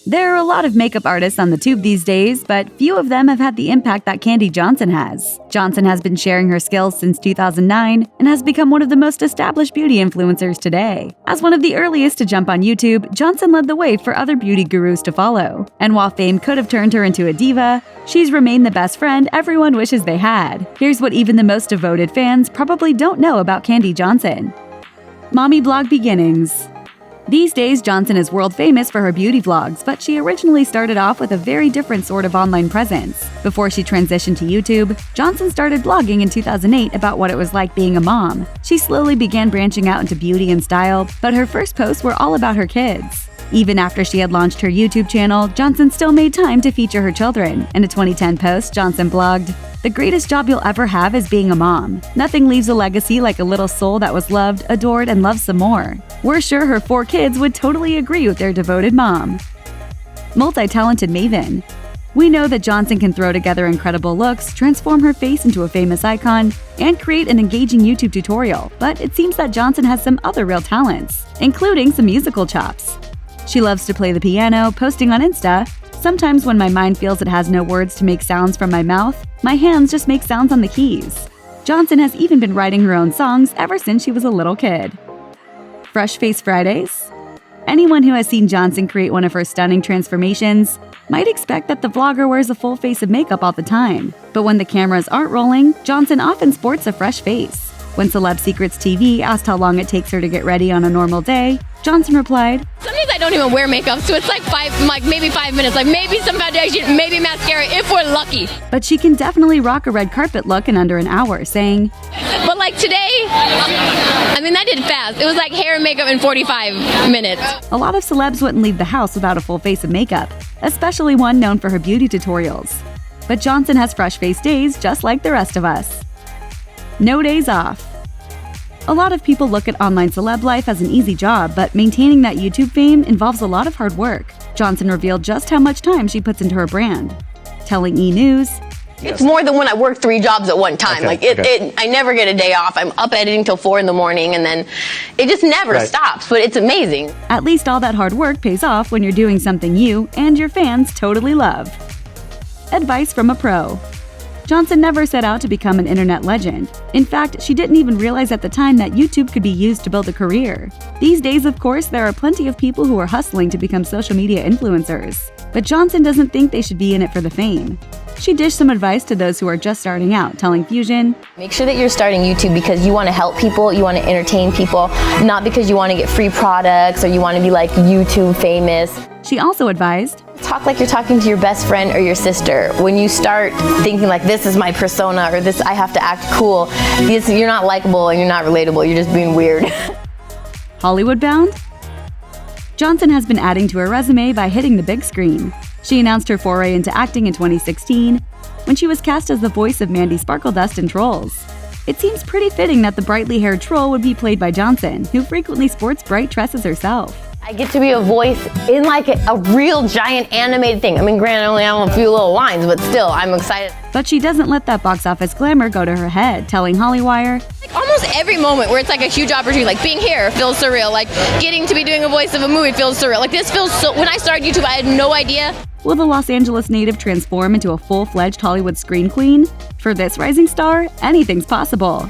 There are a lot of makeup artists on the tube these days, but few of them have had the impact that Kandee Johnson has. Johnson has been sharing her skills since 2009 and has become one of the most established beauty influencers today. As one of the earliest to jump on YouTube, Johnson led the way for other beauty gurus to follow. And while fame could have turned her into a diva, she's remained the best friend everyone wishes they had. Here's what even the most devoted fans probably don't know about Kandee Johnson. Mommy blog beginnings. These days, Johnson is world famous for her beauty vlogs, but she originally started off with a very different sort of online presence. Before she transitioned to YouTube, Johnson started blogging in 2008 about what it was like being a mom. She slowly began branching out into beauty and style, but her first posts were all about her kids. Even after she had launched her YouTube channel, Johnson still made time to feature her children. In a 2010 post, Johnson blogged, "The greatest job you'll ever have is being a mom. Nothing leaves a legacy like a little soul that was loved, adored, and loved some more." We're sure her 4 kids would totally agree with their devoted mom. Multi-talented maven. We know that Johnson can throw together incredible looks, transform her face into a famous icon, and create an engaging YouTube tutorial, but it seems that Johnson has some other real talents, including some musical chops. She loves to play the piano, posting on Insta. "Sometimes when my mind feels it has no words to make sounds from my mouth, my hands just make sounds on the keys." Johnson has even been writing her own songs ever since she was a little kid. Fresh Face Fridays? Anyone who has seen Johnson create one of her stunning transformations might expect that the vlogger wears a full face of makeup all the time. But when the cameras aren't rolling, Johnson often sports a fresh face. When Celeb Secrets TV asked how long it takes her to get ready on a normal day, Johnson replied, "Sometimes I don't even wear makeup, so it's like maybe 5 minutes, like maybe some foundation, maybe mascara if we're lucky." But she can definitely rock a red carpet look in under an hour, saying, "But like today, that did fast. It was like hair and makeup in 45 minutes." A lot of celebs wouldn't leave the house without a full face of makeup, especially one known for her beauty tutorials. But Johnson has fresh face days just like the rest of us. No days off. A lot of people look at online celeb life as an easy job, but maintaining that YouTube fame involves a lot of hard work. Johnson revealed just how much time she puts into her brand. Telling E! News, "It's more than when I work 3 jobs at one time. I never get a day off. I'm up editing till 4 in the morning, and then it just never stops, but it's amazing." At least all that hard work pays off when you're doing something you and your fans totally love. Advice from a pro. Johnson never set out to become an internet legend. In fact, she didn't even realize at the time that YouTube could be used to build a career. These days, of course, there are plenty of people who are hustling to become social media influencers. But Johnson doesn't think they should be in it for the fame. She dished some advice to those who are just starting out, telling Fusion, "Make sure that you're starting YouTube because you want to help people, you want to entertain people, not because you want to get free products or you want to be like YouTube famous." She also advised, "Talk like you're talking to your best friend or your sister. When you start thinking like this is my persona or this I have to act cool, you're not likable and you're not relatable, you're just being weird." Hollywood bound? Johnson has been adding to her resume by hitting the big screen. She announced her foray into acting in 2016 when she was cast as the voice of Mandy Sparkledust in Trolls. It seems pretty fitting that the brightly haired troll would be played by Johnson, who frequently sports bright tresses herself. I get to be a voice in like a real giant animated thing. Granted, I only have a few little lines, but still, I'm excited. But she doesn't let that box office glamour go to her head, telling Hollywire, Almost every moment where it's like a huge opportunity, like being here feels surreal, like getting to be doing a voice of a movie feels surreal. Like this feels so, when I started YouTube, I had no idea. Will the Los Angeles native transform into a full-fledged Hollywood screen queen? For this rising star, anything's possible.